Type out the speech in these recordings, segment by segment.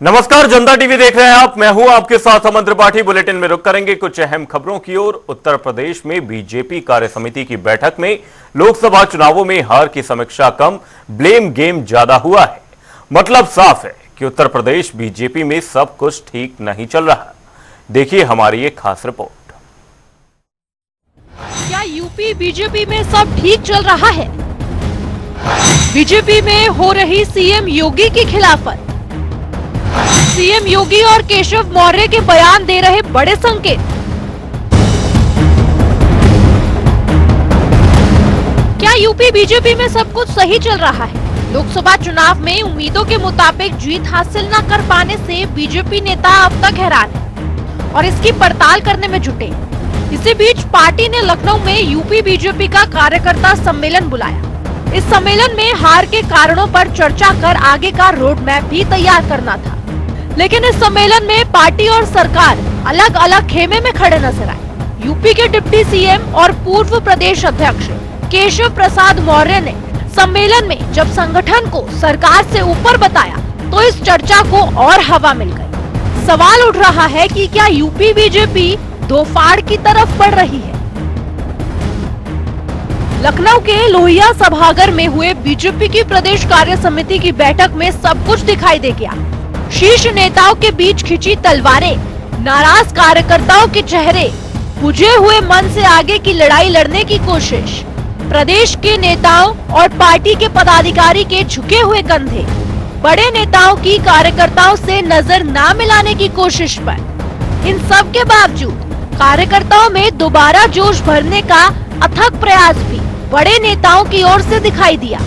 नमस्कार, जनता टीवी देख रहे हैं आप। मैं हूं आपके साथ अमन त्रिपाठी। बुलेटिन में रुक करेंगे कुछ अहम खबरों की ओर। उत्तर प्रदेश में बीजेपी कार्य समिति की बैठक में लोकसभा चुनावों में हार की समीक्षा कम, ब्लेम गेम ज्यादा हुआ है। मतलब साफ है कि उत्तर प्रदेश बीजेपी में सब कुछ ठीक नहीं चल रहा। देखिए हमारी एक खास रिपोर्ट। क्या यूपी बीजेपी में सब ठीक चल रहा है? बीजेपी में हो रही सीएम योगी की खिलाफत। सीएम योगी और केशव मौर्य के बयान दे रहे बड़े संकेत। क्या यूपी बीजेपी में सब कुछ सही चल रहा है? लोकसभा चुनाव में उम्मीदों के मुताबिक जीत हासिल न कर पाने से बीजेपी नेता अब तक हैरान है और इसकी पड़ताल करने में जुटे। इसी बीच पार्टी ने लखनऊ में यूपी बीजेपी का कार्यकर्ता सम्मेलन बुलाया। इस सम्मेलन में हार के कारणों पर चर्चा कर आगे का रोड मैप भी तैयार करना था, लेकिन इस सम्मेलन में पार्टी और सरकार अलग अलग खेमे में खड़े नजर आए। यूपी के डिप्टी सीएम और पूर्व प्रदेश अध्यक्ष केशव प्रसाद मौर्य ने सम्मेलन में जब संगठन को सरकार से ऊपर बताया तो इस चर्चा को और हवा मिल गई। सवाल उठ रहा है कि क्या यूपी बीजेपी दो फाड़ की तरफ बढ़ रही है? लखनऊ के लोहिया सभागार में हुए बीजेपी की प्रदेश कार्य समिति की बैठक में सब कुछ दिखाई दे गया। शीर्ष नेताओं के बीच खिंची तलवारें, नाराज कार्यकर्ताओं के चेहरे, बुझे हुए मन से आगे की लड़ाई लड़ने की कोशिश, प्रदेश के नेताओं और पार्टी के पदाधिकारी के झुके हुए कंधे, बड़े नेताओं की कार्यकर्ताओं से नजर ना मिलाने की कोशिश पर। इन सब के बावजूद कार्यकर्ताओं में दोबारा जोश भरने का अथक प्रयास भी बड़े नेताओं की ओर से दिखाई दिया।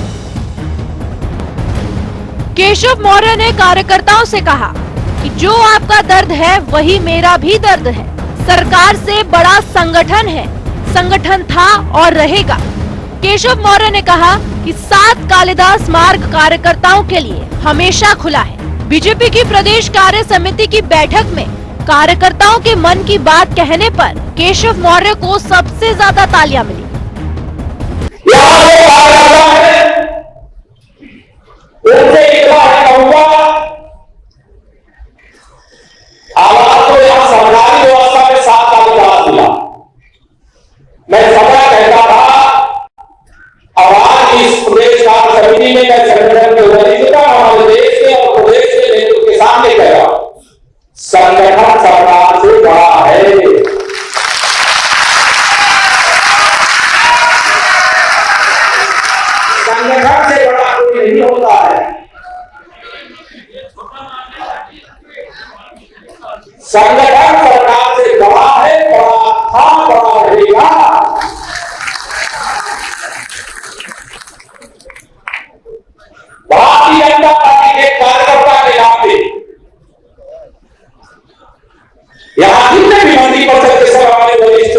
केशव मौर्य ने कार्यकर्ताओं से कहा कि जो आपका दर्द है वही मेरा भी दर्द है। सरकार से बड़ा संगठन है, संगठन था और रहेगा। केशव मौर्य ने कहा कि 7 कालिदास मार्ग कार्यकर्ताओं के लिए हमेशा खुला है। बीजेपी की प्रदेश कार्य समिति की बैठक में कार्यकर्ताओं के मन की बात कहने पर केशव मौर्य को सबसे ज्यादा तालियां मिली। आवाज को यहाँ सरकारी व्यवस्था में 7 कालिदास दिया। मैं सदा कहता था, आवाज इस प्रदेश कार्य समिति में मैं संगठन के वरिष्ठता हमारे देश के और प्रदेश के नेतृत्व के सामने कह रहा हूं, संगठन सरकार से बड़ा है। संगठन से बड़ा कोई नहीं होता है। संगठन सरकार से बड़ा है, बड़ा था, बड़ा रहेगा। भारतीय जनता पार्टी के कार्यकर्ता के नाते यहां जितने भी मंत्रिपरिषद के सब हमारे वरिष्ठ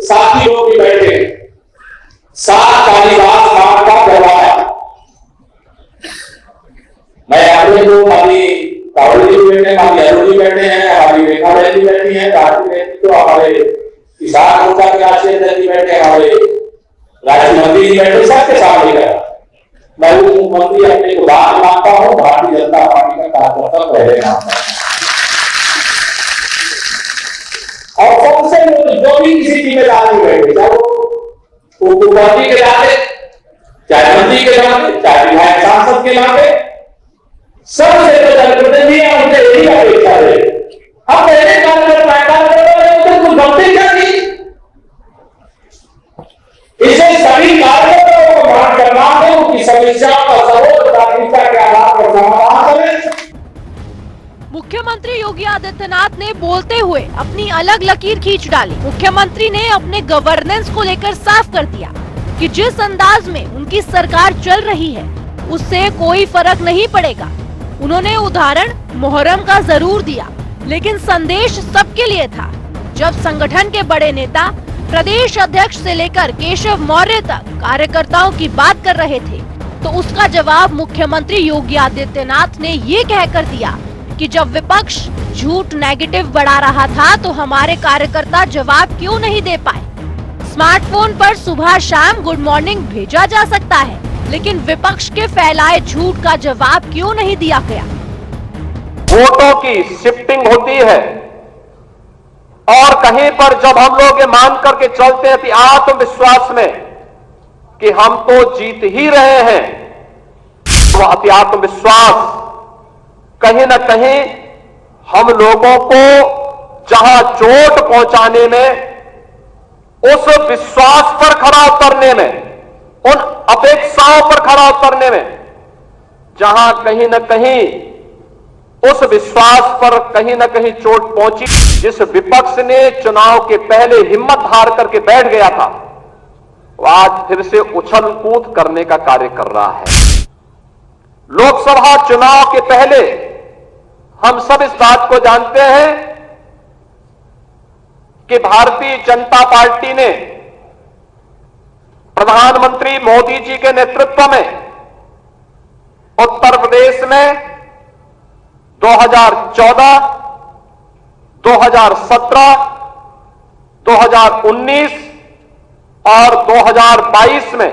साथी लोग भी बैठे हैं। 7 कालिदास मार्ग का करवाया। मैं अपने को हमारी राहुल जी बैठे, हमारी अरुण जी बैठे हैं, हमारी रेखा बहन जी बैठी है, तो हमारे किसान मोर्चा के राष्ट्रीय जी बैठे, हमारे राज्य मंत्री जी बैठे, सबके सामने गया। मैं मुख्यमंत्री अपने को दान मानता हूँ, भारतीय जनता पार्टी का कार्यकर्ता पहले मानता हूँ। और सबसे जो भी किसी जिम्मेदारी में बैठे, चाहे वो मुख्यमंत्री के नाते, चाहे मंत्री के नाते, चाहे विधायक सांसद के नाते, सबसे तो जनप्रतिनिधि है, उनसे यही अपेक्षा है। हम पहले कुछ गलती क्या की, इसे सभी कार्यकर्ताओं को मान करना है, उनकी समस्याओं का सर्वोच्च प्राथमिकता के आधार पर समाधान करें। मुख्यमंत्री योगी आदित्यनाथ ने बोलते हुए अपनी अलग लकीर खींच डाली। मुख्यमंत्री ने अपने गवर्नेंस को लेकर साफ कर दिया कि जिस अंदाज में उनकी सरकार चल रही है उससे कोई फर्क नहीं पड़ेगा। उन्होंने उदाहरण मुहर्रम का जरूर दिया, लेकिन संदेश सबके लिए था। जब संगठन के बड़े नेता प्रदेश अध्यक्ष से लेकर केशव मौर्य तक कार्यकर्ताओं की बात कर रहे थे तो उसका जवाब मुख्यमंत्री योगी आदित्यनाथ ने ये कहकर दिया कि जब विपक्ष झूठ नेगेटिव बढ़ा रहा था तो हमारे कार्यकर्ता जवाब क्यों नहीं दे पाए। स्मार्टफोन पर सुबह शाम गुड मॉर्निंग भेजा जा सकता है, लेकिन विपक्ष के फैलाए झूठ का जवाब क्यों नहीं दिया गया। वोटों की शिफ्टिंग होती है और कहीं पर जब हम लोग ये मान करके चलते हैं कि आत्मविश्वास में कि हम तो जीत ही रहे हैं, तो अति आत्मविश्वास कहीं ना कहीं हम लोगों को जहां चोट पहुंचाने में, उस विश्वास पर खरा उतरने में, उन अपेक्षाओं पर खरा उतरने में, जहां कहीं ना कहीं उस विश्वास पर कहीं ना कहीं चोट पहुंची, जिस विपक्ष ने चुनाव के पहले हिम्मत हार करके बैठ गया था, वो आज फिर से उछल कूद करने का कार्य कर रहा है। लोकसभा चुनाव के पहले हम सब इस बात को जानते हैं कि भारतीय जनता पार्टी ने प्रधानमंत्री मोदी जी के नेतृत्व में उत्तर प्रदेश में 2014, 2017, 2019 और 2022 में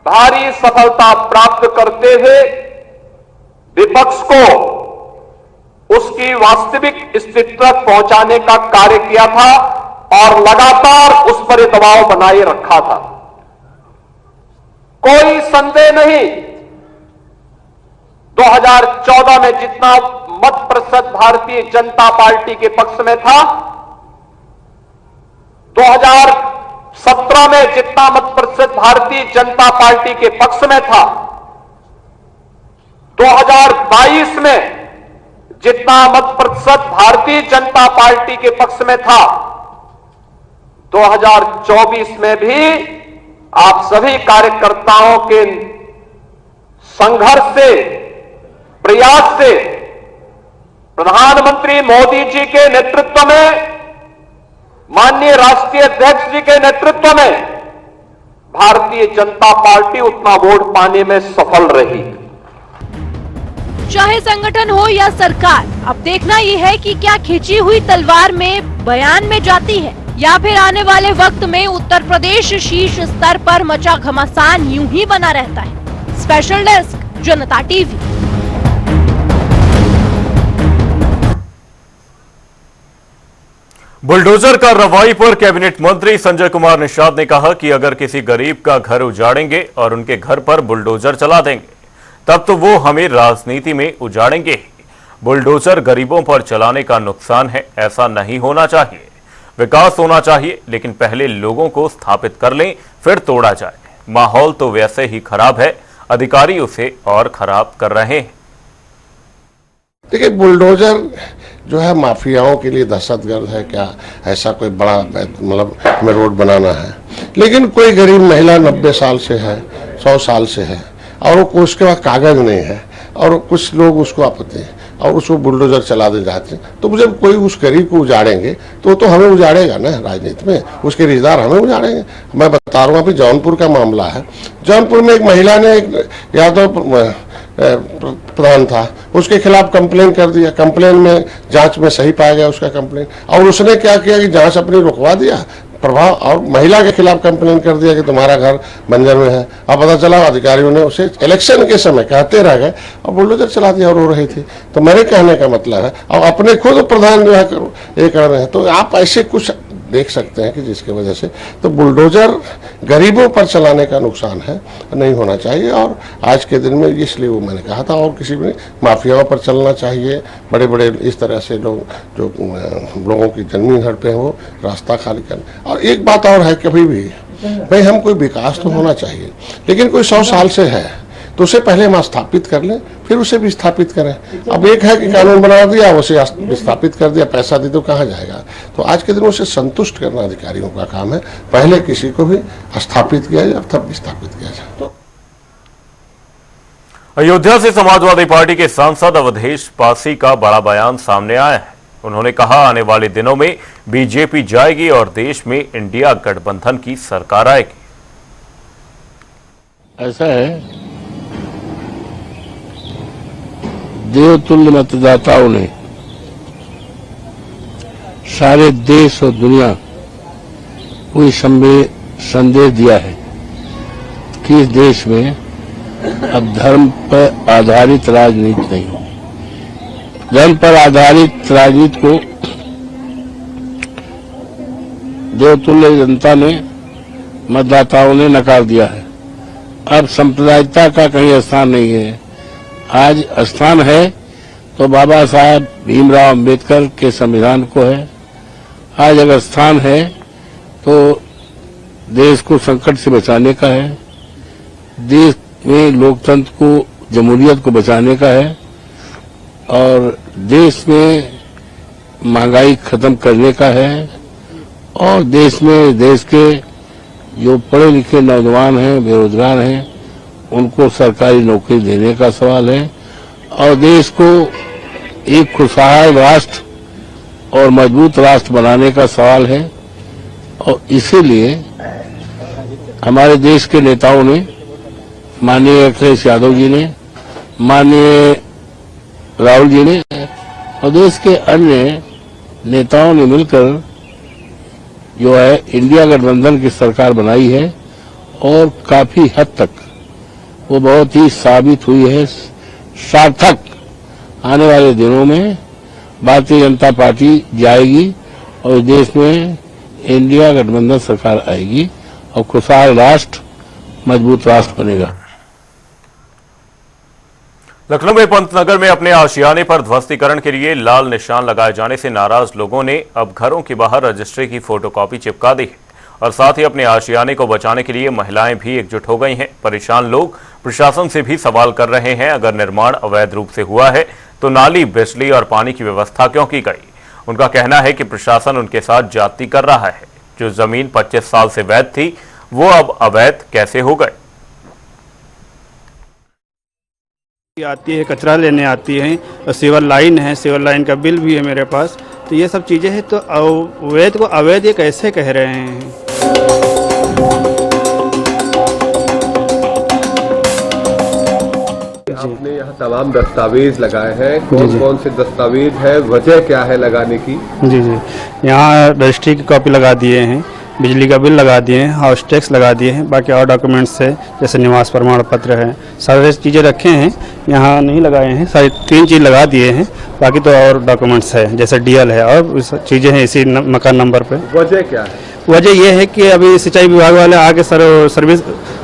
भारी सफलता प्राप्त करते हुए विपक्ष को उसकी वास्तविक स्थिति तक पहुंचाने का कार्य किया था और लगातार उस पर दबाव बनाए रखा था। कोई संदेह नहीं, 2014 में जितना मत प्रतिशत भारतीय जनता पार्टी के पक्ष में था, 2017 में जितना मत प्रतिशत भारतीय जनता पार्टी के पक्ष में था, 2022 में जितना मत प्रतिशत भारतीय जनता पार्टी के पक्ष में था, 2024 में भी आप सभी कार्यकर्ताओं के संघर्ष से, प्रयास से, प्रधानमंत्री मोदी जी के नेतृत्व में, माननीय राष्ट्रीय अध्यक्ष जी के नेतृत्व में भारतीय जनता पार्टी उतना वोट पाने में सफल रही। चाहे संगठन हो या सरकार, अब देखना ये है कि क्या खिंची हुई तलवार में बयान में जाती है या फिर आने वाले वक्त में उत्तर प्रदेश शीर्ष स्तर पर मचा घमासान यूं ही बना रहता है। स्पेशल डेस्क, जनता टीवी। बुलडोजर कार्रवाई पर कैबिनेट मंत्री संजय कुमार निषाद ने कहा कि अगर किसी गरीब का घर उजाड़ेंगे और उनके घर पर बुलडोजर चला देंगे, तब तो वो हमें राजनीति में उजाड़ेंगे। बुलडोजर गरीबों पर चलाने का नुकसान है, ऐसा नहीं होना चाहिए। विकास होना चाहिए, लेकिन पहले लोगों को स्थापित कर लें, फिर तोड़ा जाए। माहौल तो वैसे ही खराब है, अधिकारी उसे और खराब कर रहे हैं। देखिए, बुलडोजर जो है माफियाओं के लिए दहशतगर्द है क्या? ऐसा कोई बड़ा मतलब हमें रोड बनाना है, लेकिन कोई गरीब महिला 90 साल से है, 100 साल से है और उसके पास कागज नहीं है और कुछ लोग उसको आपत्ति है और उसको बुलडोजर चला दे जाते हैं, तो जब कोई उस गरीब को उजाड़ेंगे तो हमें उजाड़ेगा ना राजनीति में, उसके रिश्तेदार हमें उजाड़ेंगे। मैं बता रहा हूँ, अभी जौनपुर का मामला है। जौनपुर में एक महिला ने यादव प्रधान था, उसके खिलाफ कंप्लेन कर दिया। कंप्लेन में जांच में सही पाया गया उसका कंप्लेन, और उसने क्या किया कि जांच अपनी रुकवा दिया प्रभाव, और महिला के खिलाफ कंप्लेन कर दिया कि तुम्हारा घर बंजर में है। अब पता चला अधिकारियों ने उसे इलेक्शन के समय कहते रह गए और बुलडोजर चला दिया और रो रही थी। तो मेरे कहने का मतलब है, और अपने खुद प्रधान जो है ये कर रहे हैं, तो आप ऐसे कुछ देख सकते हैं कि जिसकी वजह से तो बुलडोजर गरीबों पर चलाने का नुकसान है, नहीं होना चाहिए। और आज के दिन में इसलिए वो मैंने कहा था, और किसी भी माफियाओं पर चलना चाहिए। बड़े बड़े इस तरह से लोग जो लोगों की जमीन हड़पे हैं वो रास्ता खाली करना। और एक बात और है, कभी भी भाई हम कोई विकास तो होना चाहिए, लेकिन कोई 100 साल से है तो उसे पहले हम स्थापित कर लें, फिर उसे भी स्थापित करें। अब एक है कि कानून बना दिया, उसे स्थापित कर दिया, पैसा दी तो कहाँ जाएगा? तो आज के दिन उसे संतुष्ट करना अधिकारियों का काम है। पहले किसी को भी स्थापित किया जाए, तब स्थापित किया जाए। तो अयोध्या से समाजवादी पार्टी के सांसद अवधेश पासी का बड़ा बयान सामने आया है। उन्होंने कहा, आने वाले दिनों में बीजेपी जाएगी और देश में इंडिया गठबंधन की सरकार आएगी। ऐसा है, देवतुल्य मतदाताओं ने सारे देश और दुनिया को ये संदेश दिया है कि इस देश में अब धर्म पर आधारित राजनीति नहीं होगी। धर्म पर आधारित राजनीति को देवतुल्य जनता ने, मतदाताओं ने नकार दिया है। अब सांप्रदायिकता का कहीं स्थान नहीं है। आज स्थान है तो बाबा साहब भीमराव अंबेडकर के संविधान को है। आज अगर स्थान है तो देश को संकट से बचाने का है, देश में लोकतंत्र को, जमहूरियत को बचाने का है और देश में महंगाई खत्म करने का है और देश में देश के जो पढ़े लिखे नौजवान हैं, बेरोजगार हैं, उनको सरकारी नौकरी देने का सवाल है और देश को एक खुशहाल राष्ट्र और मजबूत राष्ट्र बनाने का सवाल है। और इसीलिए हमारे देश के नेताओं ने, माननीय अखिलेश यादव जी ने, माननीय राहुल जी ने और देश के अन्य नेताओं ने मिलकर जो है इंडिया गठबंधन की सरकार बनाई है और काफी हद तक वो बहुत ही साबित हुई है सार्थक। आने वाले दिनों में भारतीय जनता पार्टी जाएगी और देश में इंडिया गठबंधन सरकार आएगी और खुशहाल राष्ट्र, मजबूत राष्ट्र बनेगा। लखनऊ में पंतनगर में अपने आशियाने पर ध्वस्तीकरण के लिए लाल निशान लगाए जाने से नाराज लोगों ने अब घरों के बाहर रजिस्ट्री की फोटोकॉपी चिपका दी है और साथ ही अपने आशियाने को बचाने के लिए महिलाएं भी एकजुट हो गई हैं। परेशान लोग प्रशासन से भी सवाल कर रहे हैं, अगर निर्माण अवैध रूप से हुआ है तो नाली, बिजली और पानी की व्यवस्था क्यों की गई। उनका कहना है कि प्रशासन उनके साथ ज्यादती कर रहा है। जो जमीन 25 साल से वैध थी वो अब अवैध कैसे हो गए। आती है, कचरा लेने आती है और सीवर लाइन है, सीवर लाइन का बिल भी है मेरे पास। तो ये सब चीज़ें हैं तो अवैध को अवैध ये कैसे कह रहे हैं। आपने यहाँ तमाम दस्तावेज लगाए हैं, कौन कौन से दस्तावेज है, वजह क्या है लगाने की? जी जी, यहाँ रजिस्ट्री की कॉपी लगा दिए हैं, बिजली का बिल लगा दिए हैं, हाउस टैक्स लगा दिए हैं, बाकी और डॉक्यूमेंट्स है जैसे निवास प्रमाण पत्र है, सारे चीज़ें रखे हैं। यहाँ नहीं लगाए हैं, सारी 3 चीज़ लगा दिए हैं, बाकी तो और डॉक्यूमेंट्स है जैसे डीएल है और चीज़ें हैं इसी मकान नंबर पे। वजह क्या है? वजह यह है कि अभी सिंचाई विभाग वाले आके सर्विस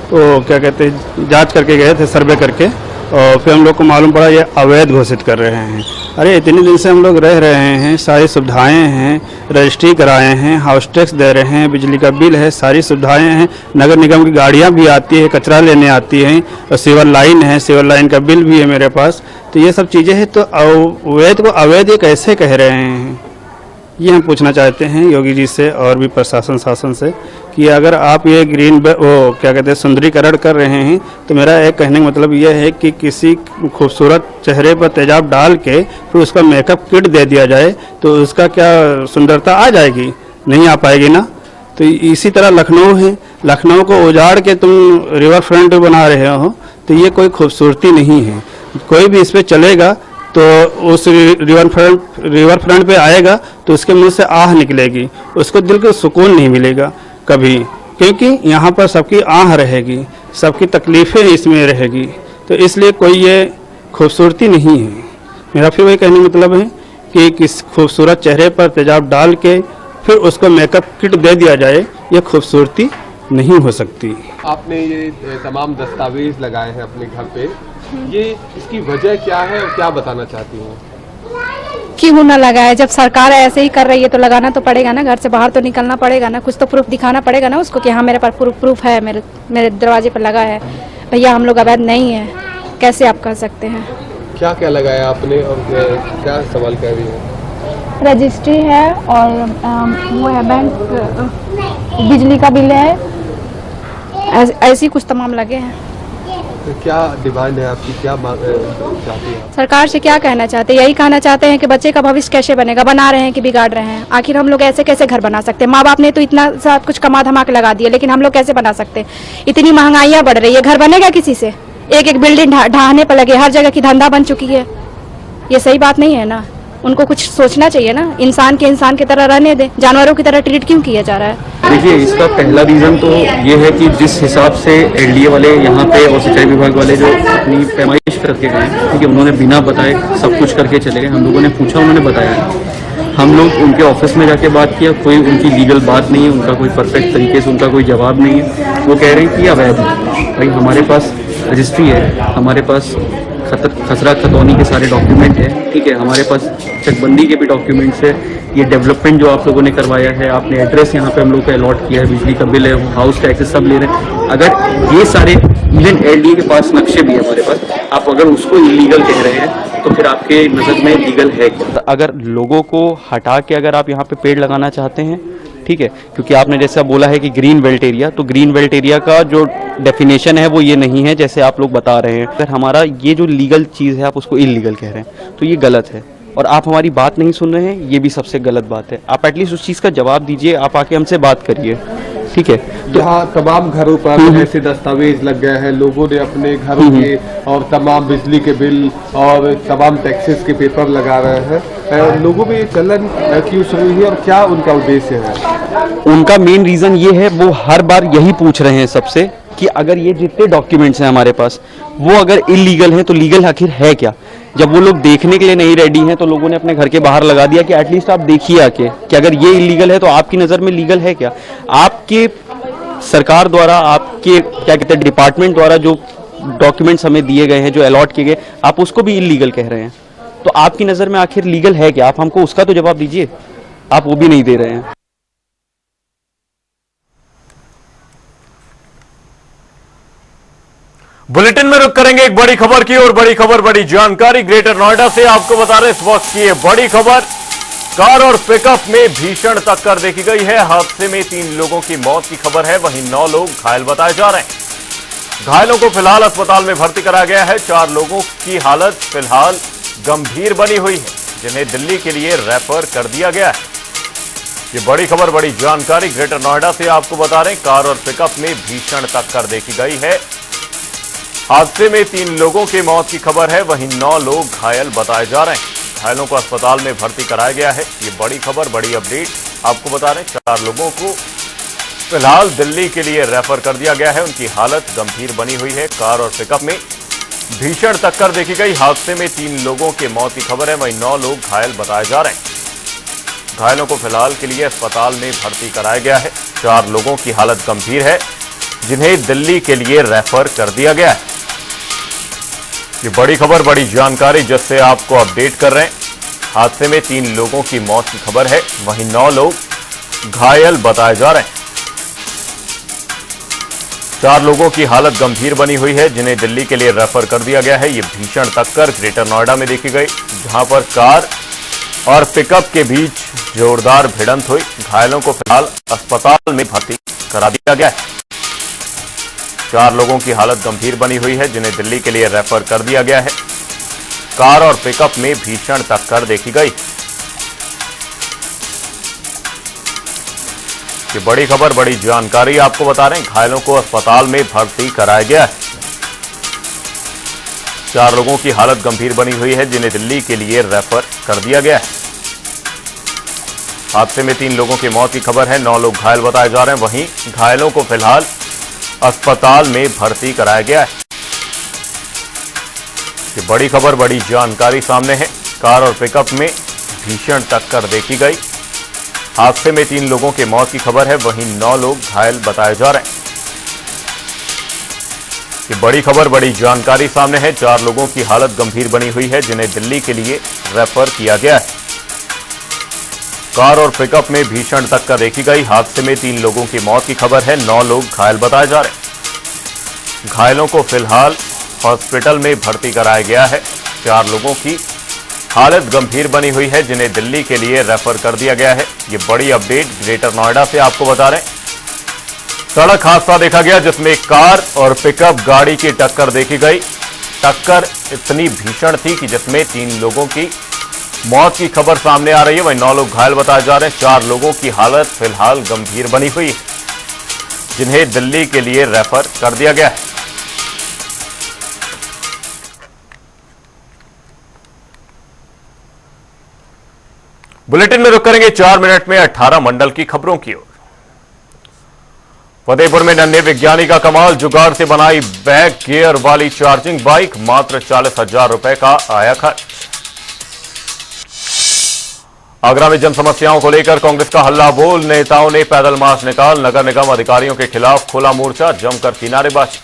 वो क्या कहते हैं जाँच करके गए थे, सर्वे करके, और फिर हम लोग को मालूम पड़ा ये अवैध घोषित कर रहे हैं। अरे इतने दिन से हम लोग रह रहे हैं, सारी सुविधाएं हैं, रजिस्ट्री कराए हैं, हाउस टैक्स दे रहे हैं, बिजली का बिल है, सारी सुविधाएं हैं, नगर निगम की गाड़ियां भी आती है, कचरा लेने आती हैं और सीवर लाइन है, सीवर लाइन का बिल भी है मेरे पास। तो ये सब चीज़ें हैं तो अवैध को अवैध ये कैसे कह रहे हैं, ये हम पूछना चाहते हैं योगी जी से और भी प्रशासन शासन से कि अगर आप ये ग्रीन वो क्या कहते हैं सुंदरीकरण कर रहे हैं तो मेरा एक कहने का मतलब यह है कि किसी खूबसूरत चेहरे पर तेजाब डाल के फिर उसका मेकअप किट दे दिया जाए तो उसका क्या सुंदरता आ जाएगी? नहीं आ पाएगी ना। तो इसी तरह लखनऊ है, लखनऊ को उजाड़ के तुम रिवर फ्रंट बना रहे हो तो ये कोई खूबसूरती नहीं है। कोई भी इस पर चलेगा तो उस रिवर फ्रंट पे आएगा तो उसके मुंह से आह निकलेगी, उसको दिल को सुकून नहीं मिलेगा कभी, क्योंकि यहाँ पर सबकी आह रहेगी, सबकी तकलीफ़ें इसमें रहेगी। तो इसलिए कोई ये खूबसूरती नहीं है। मेरा फिर वही कहने का मतलब है कि किस खूबसूरत चेहरे पर तेजाब डाल के फिर उसको मेकअप किट दे दिया जाए, ये खूबसूरती नहीं हो सकती। आपने ये तमाम दस्तावेज लगाए हैं अपने घर पे, ये इसकी वजह क्या है और क्या बताना चाहती हूँ? क्यों ना लगाए, जब सरकार ऐसे ही कर रही है तो लगाना तो पड़ेगा ना, घर से बाहर तो निकलना पड़ेगा ना, कुछ तो प्रूफ दिखाना पड़ेगा ना उसको कि हाँ मेरे पास प्रूफ है, मेरे दरवाजे पर लगा है। भैया हम लोग अवैध नहीं है, कैसे आप कर सकते हैं? क्या क्या लगाया आपने और क्या सवाल कर रही है? रजिस्ट्री है और वो है बैंक, बिजली का बिल है, ऐसी कुछ तमाम लगे हैं। तो क्या डिमांड है आपकी, क्या चाहती है? सरकार से क्या कहना चाहते हैं? यही कहना चाहते हैं कि बच्चे का भविष्य कैसे बनेगा, बना रहे हैं कि बिगाड़ रहे हैं। आखिर हम लोग ऐसे कैसे घर बना सकते हैं? माँ बाप ने तो इतना सब कुछ कमा धमा के लगा दिया, लेकिन हम लोग कैसे बना सकते हैं? इतनी महंगाइयाँ बढ़ रही है, घर बनेगा किसी से? एक एक बिल्डिंग ढहाने पर लगे, हर जगह की धंधा बन चुकी है। ये सही बात नहीं है ना, उनको कुछ सोचना चाहिए ना। इंसान की तरह रहने दे, जानवरों की तरह ट्रीट क्यों किया जा रहा है? देखिए, इसका पहला रीज़न तो ये है कि जिस हिसाब से एलडीए वाले यहाँ पे और सिंचाई विभाग वाले जो अपनी पैमाइश अरेस्ट करके गए, ठीक है। उन्होंने बिना बताए सब कुछ करके चले गए। हम लोगों ने पूछा, उन्होंने बताया। हम लोग उनके ऑफिस में जाके बात किया, कोई उनकी लीगल बात नहीं है, उनका कोई परफेक्ट तरीके से उनका कोई जवाब नहीं है। वो कह रही थी अवैध है। भाई हमारे पास रजिस्ट्री है, हमारे पास खसरा खतौनी के सारे डॉक्यूमेंट है, ठीक है। हमारे पास चकबंदी के भी डॉक्यूमेंट्स है। ये डेवलपमेंट जो आप लोगों ने करवाया है, आपने एड्रेस यहाँ पे हम लोग को अलॉट किया है, बिजली का बिल है, हाउस टैक्सेस सब ले रहे हैं। अगर ये सारे इवन एलडीए के पास नक्शे भी है हमारे पास, आप अगर उसको इलीगल कह रहे हैं तो फिर आपके नज़र में लीगल है क्या? अगर लोगों को हटा के अगर आप यहाँ पे पेड़ लगाना चाहते हैं, ठीक है, क्योंकि आपने जैसा बोला है कि ग्रीन बेल्ट एरिया, तो ग्रीन बेल्ट एरिया का जो डेफिनेशन है वो ये नहीं है जैसे आप लोग बता रहे हैं। अगर हमारा ये जो लीगल चीज़ है आप उसको इलीगल कह रहे हैं तो ये गलत है, और आप हमारी बात नहीं सुन रहे हैं, ये भी सबसे गलत बात है। आप एटलीस्ट उस चीज़ का जवाब दीजिए, आप आके हमसे बात करिए, ठीक है। तो हाँ, तमाम घरों पर ऐसे दस्तावेज लग गए हैं, लोगों ने अपने घरों के और तमाम बिजली के बिल और तमाम टैक्सेस के पेपर लगा रहे हैं। लोगों में ये चलन क्यों शुरू हुई और क्या उनका उद्देश्य है? उनका मेन रीज़न ये है, वो हर बार यही पूछ रहे हैं सबसे कि अगर ये जितने डॉक्यूमेंट्स हैं हमारे पास वो अगर इलीगल हैं तो लीगल आखिर है क्या। जब वो लोग देखने के लिए नहीं रेडी हैं तो लोगों ने अपने घर के बाहर लगा दिया कि एटलीस्ट आप देखिए आके कि अगर ये इलीगल है तो आपकी नज़र में लीगल है क्या। आपके सरकार द्वारा, आपके क्या कहते हैं डिपार्टमेंट द्वारा जो डॉक्यूमेंट्स हमें दिए गए हैं, जो अलॉट किए गए, आप उसको भी इलीगल कह रहे हैं, तो आपकी नज़र में आखिर लीगल है क्या? आप हमको उसका तो जवाब दीजिए, आप वो भी नहीं दे रहे हैं। बुलेटिन में रुक करेंगे एक बड़ी खबर की और बड़ी खबर, बड़ी जानकारी ग्रेटर नोएडा से आपको बता रहे इस वक्त की ये बड़ी खबर। कार और पिकअप में भीषण टक्कर देखी गई है। हादसे में 3 लोगों की मौत की खबर है, वहीं 9 लोग घायल बताए जा रहे हैं। घायलों को फिलहाल अस्पताल में भर्ती कराया गया है। 4 लोगों की हालत फिलहाल गंभीर बनी हुई है, जिन्हें दिल्ली के लिए रेफर कर दिया गया है। ये बड़ी खबर, बड़ी जानकारी ग्रेटर नोएडा से आपको बता रहे हैं। कार और पिकअप में भीषण टक्कर देखी गई है। हादसे में 3 लोगों की मौत की खबर है, वहीं 9 लोग घायल बताए जा रहे हैं। घायलों को अस्पताल में भर्ती कराया गया है। ये बड़ी खबर, बड़ी अपडेट आपको बता रहे हैं। 4 लोगों को फिलहाल दिल्ली के लिए रेफर कर दिया गया है, उनकी हालत गंभीर बनी हुई है। कार और पिकअप में भीषण टक्कर देखी गई। हादसे में 3 लोगों की मौत की खबर है, वहीं 9 लोग घायल बताए जा रहे हैं। घायलों को फिलहाल के लिए अस्पताल में भर्ती कराया गया है। 4 लोगों की हालत गंभीर है, जिन्हें दिल्ली के लिए रेफर कर दिया गया है। ये बड़ी खबर, बड़ी जानकारी जिससे आपको अपडेट कर रहे हैं। हादसे में 3 लोगों की मौत की खबर है, वहीं 9 लोग घायल बताए जा रहे हैं। 4 लोगों की हालत गंभीर बनी हुई है, जिन्हें दिल्ली के लिए रेफर कर दिया गया है। ये भीषण टक्कर ग्रेटर नोएडा में देखी गई, जहां पर कार और पिकअप के बीच जोरदार भिड़ंत हुई। घायलों को फिलहाल अस्पताल में भर्ती करा दिया गया है। 4 लोगों की हालत गंभीर बनी हुई है, जिन्हें दिल्ली के लिए रेफर कर दिया गया है। कार और पिकअप में भीषण टक्कर देखी गई। ये बड़ी खबर, बड़ी जानकारी आपको बता रहे हैं। घायलों को अस्पताल में भर्ती कराया गया है। 4 लोगों की हालत गंभीर बनी हुई है, जिन्हें दिल्ली के लिए रेफर कर दिया गया है। हादसे में 3 लोगों की मौत की खबर है, 9 लोग घायल बताए जा रहे हैं। वहीं घायलों को फिलहाल अस्पताल में भर्ती कराया गया है। ये बड़ी खबर, बड़ी जानकारी सामने है। कार और पिकअप में भीषण टक्कर देखी गई। हादसे में 3 लोगों की मौत की खबर है, वहीं 9 लोग घायल बताए जा रहे हैं। ये बड़ी खबर, बड़ी जानकारी सामने है। 4 लोगों की हालत गंभीर बनी हुई है, जिन्हें दिल्ली के लिए रेफर किया गया है। कार और पिकअप में भीषण टक्कर देखी गई। हादसे में 3 लोगों की मौत की खबर है, 9 लोग घायल बताए जा रहे हैं। घायलों को फिलहाल हॉस्पिटल में भर्ती कराया गया है। 4 लोगों की हालत गंभीर बनी हुई है, जिन्हें दिल्ली के लिए रेफर कर दिया गया है। ये बड़ी अपडेट ग्रेटर नोएडा से आपको बता रहे हैं। सड़क हादसा देखा गया, जिसमें कार और पिकअप गाड़ी की टक्कर देखी गई। टक्कर इतनी भीषण थी कि जिसमें 3 लोगों की मौत की खबर सामने आ रही है, वहीं 9 लोग घायल बताए जा रहे हैं। 4 लोगों की हालत फिलहाल गंभीर बनी हुई है, जिन्हें दिल्ली के लिए रेफर कर दिया गया है। बुलेटिन में रुक करेंगे 4 मिनट में 18 मंडल की खबरों की ओर। फतेहपुर में नन्हे विज्ञानी का कमाल, जुगाड़ से बनाई बैक गियर वाली चार्जिंग बाइक, मात्र 40,000 रुपए का आया खर्च। आगरा में जन समस्याओं को लेकर कांग्रेस का हल्ला बोल, नेताओं ने पैदल मार्च निकाल, नगर निगम अधिकारियों के खिलाफ खोला मोर्चा, जमकर की नारेबाजी।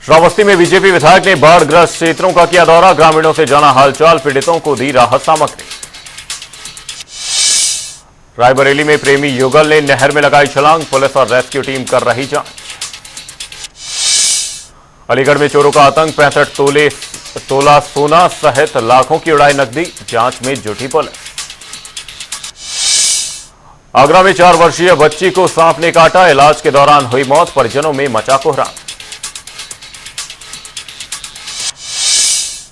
श्रावस्ती में बीजेपी विधायक ने बाढ़ग्रस्त क्षेत्रों का किया दौरा, ग्रामीणों से जाना हालचाल, पीड़ितों को दी राहत सामग्री। रायबरेली में प्रेमी युगल ने नहर में लगाई छलांग, पुलिस और रेस्क्यू टीम कर रही जांच। अलीगढ़ में चोरों का आतंक, 65 तोला सोना सहित लाखों की उड़ाई नकदी, जांच में जुटी पुलिस। आगरा में 4 वर्षीय बच्ची को सांप ने काटा, इलाज के दौरान हुई मौत, परिजनों में मचा कोहराम।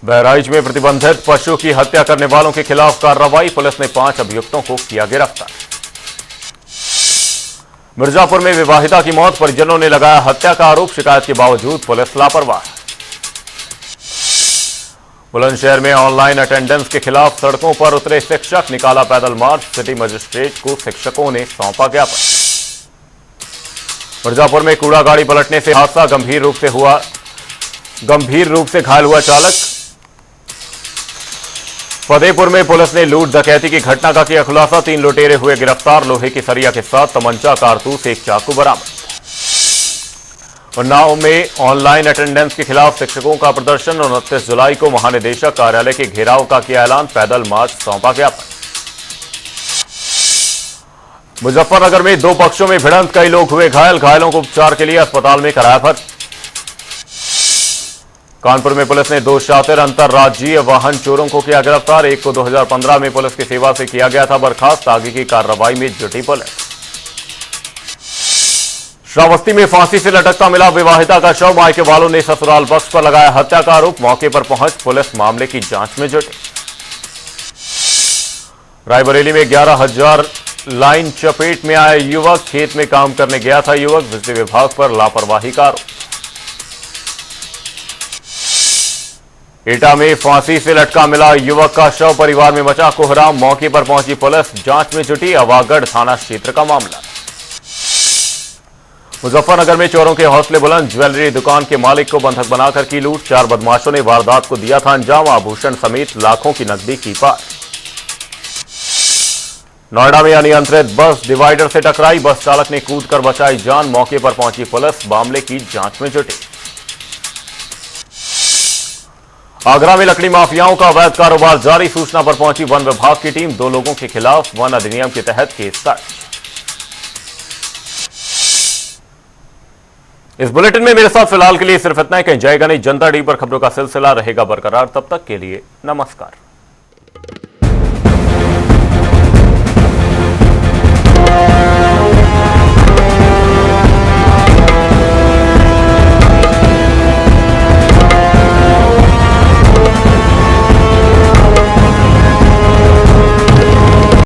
बहराइच में प्रतिबंधित पशु की हत्या करने वालों के खिलाफ कार्रवाई, पुलिस ने 5 अभियुक्तों को किया गिरफ्तार। मिर्जापुर में विवाहिता की मौत, परिजनों ने लगाया हत्या का आरोप, शिकायत के बावजूद पुलिस लापरवाह। बुलंदशहर में ऑनलाइन अटेंडेंस के खिलाफ सड़कों पर उतरे शिक्षक, निकाला पैदल मार्च, सिटी मजिस्ट्रेट को शिक्षकों ने सौंपा ज्ञापन। मिर्जापुर में कूड़ा गाड़ी पलटने से हादसा, गंभीर रूप से घायल हुआ चालक। फतेहपुर में पुलिस ने लूट डकैती की घटना का किया खुलासा, 3 लुटेरे हुए गिरफ्तार, लोहे की सरिया के साथ तमंचा, कारतूस, एक चाकू बरामद। उन्नाव में ऑनलाइन अटेंडेंस के खिलाफ शिक्षकों का प्रदर्शन, 29 जुलाई को महानिदेशक कार्यालय के घेराव का किया ऐलान, पैदल मार्च, सौंपा ज्ञापन। मुजफ्फरनगर में 2 पक्षों में भिड़ंत, कई लोग हुए घायल, घायलों को उपचार के लिए अस्पताल में कराया भर्ती। कानपुर में पुलिस ने 2 शातिर अंतरराज्यीय वाहन चोरों को किया गिरफ्तार, एक को 2015 में पुलिस की सेवा से किया गया था बर्खास्त, आगे की कार्रवाई में जुटी पुलिस। श्रावस्ती में फांसी से लटकता मिला विवाहिता का शव, मायके वालों ने ससुराल पक्ष पर लगाया हत्या का आरोप, मौके पर पहुंच पुलिस मामले की जांच में जुटी। रायबरेली में 11,000 लाइन चपेट में आया युवक, खेत में काम करने गया था युवक, बिजली विभाग पर लापरवाही का आरोप। एटा में फांसी से लटका मिला युवक का शव, परिवार में मचा कोहराम, मौके पर पहुंची पुलिस, जांच में जुटी, अवागढ़ थाना क्षेत्र का मामला। मुजफ्फरनगर में चोरों के हौसले बुलंद, ज्वेलरी दुकान के मालिक को बंधक बनाकर की लूट, 4 बदमाशों ने वारदात को दिया था अंजाम, आभूषण समेत लाखों की नकदी की पार। नोएडा में अनियंत्रित बस डिवाइडर से टकराई, बस चालक ने कूदकर बचाई जान, मौके पर पहुंची पुलिस, मामले की जांच में जुटी। आगरा में लकड़ी माफियाओं का अवैध कारोबार जारी, सूचना पर पहुंची वन विभाग की टीम, 2 लोगों के खिलाफ वन अधिनियम के तहत केस दर्ज। इस बुलेटिन में मेरे साथ फिलहाल के लिए सिर्फ इतना ही, कहीं जाएगा नहीं, जनता टीवी पर खबरों का सिलसिला रहेगा बरकरार, तब तक के लिए नमस्कार।